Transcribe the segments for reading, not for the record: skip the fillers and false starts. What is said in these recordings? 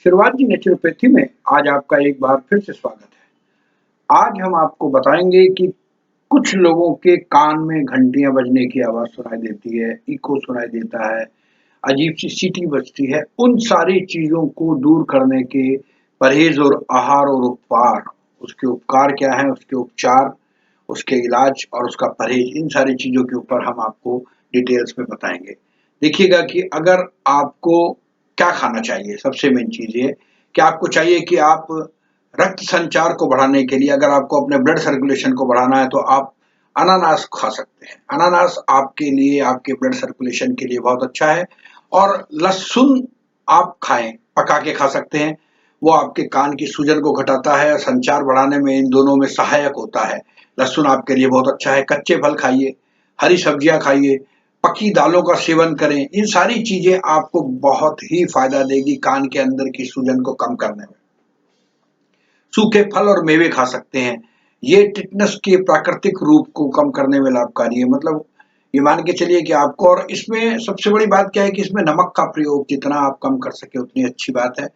Shivaji naturopathy में आज आपका एक बार फिर से स्वागत है। आज हम आपको बताएंगे कि कुछ लोगों के कान में घंटियां बजने की आवाज सुनाई देती है, इको सुनाई देता है, अजीब सी सीटी बजती है। उन सारी चीजों को दूर करने के परहेज और आहार और उपचार, उसके उपकार क्या है, उसके उपचार, उसके इलाज और उसका परहेज, इन सारी चीजों के ऊपर हम आपको डिटेल्स में बताएंगे। देखिएगा कि अगर आपको क्या खाना चाहिए, सबसे मेन चीज ये कि आपको चाहिए कि आप रक्त संचार को बढ़ाने के लिए, अगर आपको अपने ब्लड सर्कुलेशन को बढ़ाना है तो आप अनानास खा सकते हैं। अनानास आपके लिए, आपके ब्लड सर्कुलेशन के लिए बहुत अच्छा है। और लहसुन आप खाएं, पका के खा सकते हैं। वो आपके कान की सूजन को घटाता है और संचार बढ़ाने में इन दोनों में सहायक होता है। लहसुन आपके लिए बहुत अच्छा है। कच्चे फल खाइए, हरी सब्जियां खाइए, पकी दालों का सेवन करें। इन सारी चीजें आपको बहुत ही फायदा देगी कान के अंदर की सूजन को कम करने में। सूखे फल और मेवे खा सकते हैं। ये टिटनस के प्राकृतिक रूप को कम करने में लाभकारी है। मतलब ये मान के चलिए कि आपको, और इसमें सबसे बड़ी बात क्या है कि इसमें नमक का प्रयोग जितना आप कम कर सके उतनी अच्छी बात है।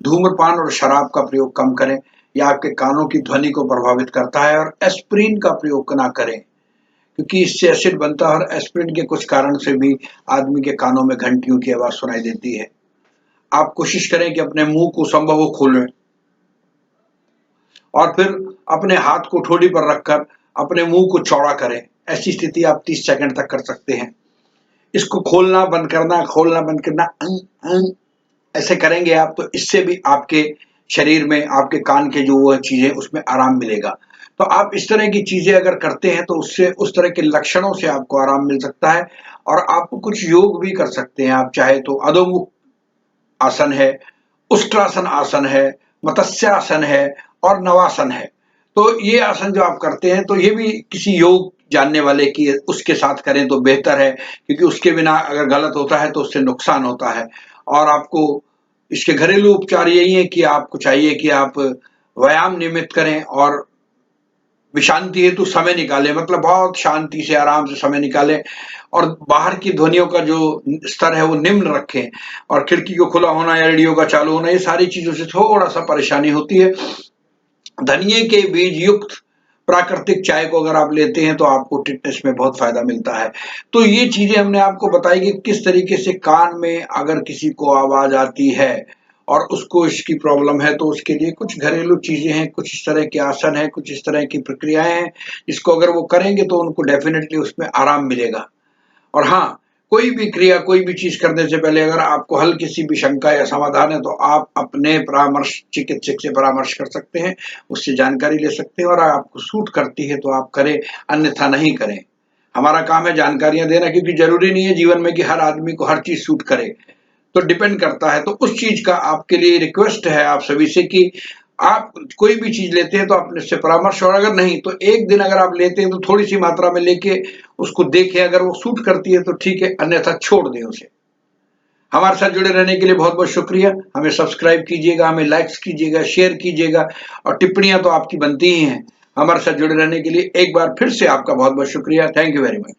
धूम्रपान और शराब का प्रयोग कम करें, यह आपके कानों की ध्वनि को प्रभावित करता है। और एस्प्रिन का प्रयोग ना करें, क्योंकि इससे एसिड बनता है और एस्प्रिन के कुछ कारण से भी आदमी के कानों में घंटियों की आवाज सुनाई देती है। आप कोशिश करें कि अपने मुंह को संभव हो खोलें और फिर अपने हाथ को ठोड़ी पर रखकर अपने मुंह को चौड़ा करें। ऐसी स्थिति आप 30 सेकंड तक कर सकते हैं। इसको खोलना बंद करना, खोलना बंद करना, ऐसे करेंगे आप तो इससे भी आपके शरीर में, आपके कान के जो वो चीजें, उसमें आराम मिलेगा। तो आप इस तरह की चीजें अगर करते हैं तो उससे, उस तरह के लक्षणों से आपको आराम मिल सकता है। और आप कुछ योग भी कर सकते हैं। आप चाहे तो अधोमुख आसन है, उष्ट्रासन आसन है, मत्स्यासन है और नवासन है। तो ये आसन जो आप करते हैं तो ये भी किसी योग जानने वाले की उसके साथ करें तो बेहतर है, क्योंकि उसके बिना अगर गलत होता है तो उससे नुकसान होता है। और आपको इसके घरेलू उपचार यही है कि आपको चाहिए कि आप व्यायाम नियमित करें और विशांति हेतु समय निकालें। मतलब बहुत शांति से, आराम से समय निकालें और बाहर की ध्वनियों का जो स्तर है वो निम्न रखें। और खिड़की को खुला होना या रेडियो का चालू होना, ये सारी चीजों से थोड़ा सा परेशानी होती है। धनिये के बीज युक्त प्राकृतिक चाय को अगर आप लेते हैं तो आपको टिटनेस में बहुत फायदा मिलता है। तो ये चीजें हमने आपको बताई कि किस तरीके से कान में अगर किसी को आवाज आती है और उसको इसकी प्रॉब्लम है तो उसके लिए कुछ घरेलू चीजें हैं, कुछ इस तरह के आसन हैं, कुछ इस तरह की प्रक्रियाएं हैं, जिसको अगर वो करेंगे तो उनको डेफिनेटली उसमें आराम मिलेगा। और हाँ, कोई भी क्रिया, कोई भी चीज करने से पहले अगर आपको हल्की सी भी शंका या समाधान है तो आप अपने परामर्श चिकित्सक से परामर्श कर सकते हैं, उससे जानकारी ले सकते हैं। और आपको सूट करती है तो आप करें, अन्यथा नहीं करें। हमारा काम है जानकारियां देना, क्योंकि जरूरी नहीं है जीवन में कि हर आदमी को हर चीज सूट करे। तो डिपेंड करता है। तो उस चीज का आपके लिए रिक्वेस्ट है आप सभी से कि आप कोई भी चीज लेते हैं तो अपने से परामर्श, और अगर नहीं तो एक दिन अगर आप लेते हैं तो थोड़ी सी मात्रा में लेके उसको देखें, अगर वो सूट करती है तो ठीक है, अन्यथा छोड़ दें उसे। हमारे साथ जुड़े रहने के लिए बहुत बहुत शुक्रिया। हमें सब्सक्राइब कीजिएगा, हमें लाइक्स कीजिएगा, शेयर कीजिएगा, और टिप्पणियां तो आपकी बनती ही हैं। हमारे साथ जुड़े रहने के लिए एक बार फिर से आपका बहुत बहुत शुक्रिया। Thank you very much.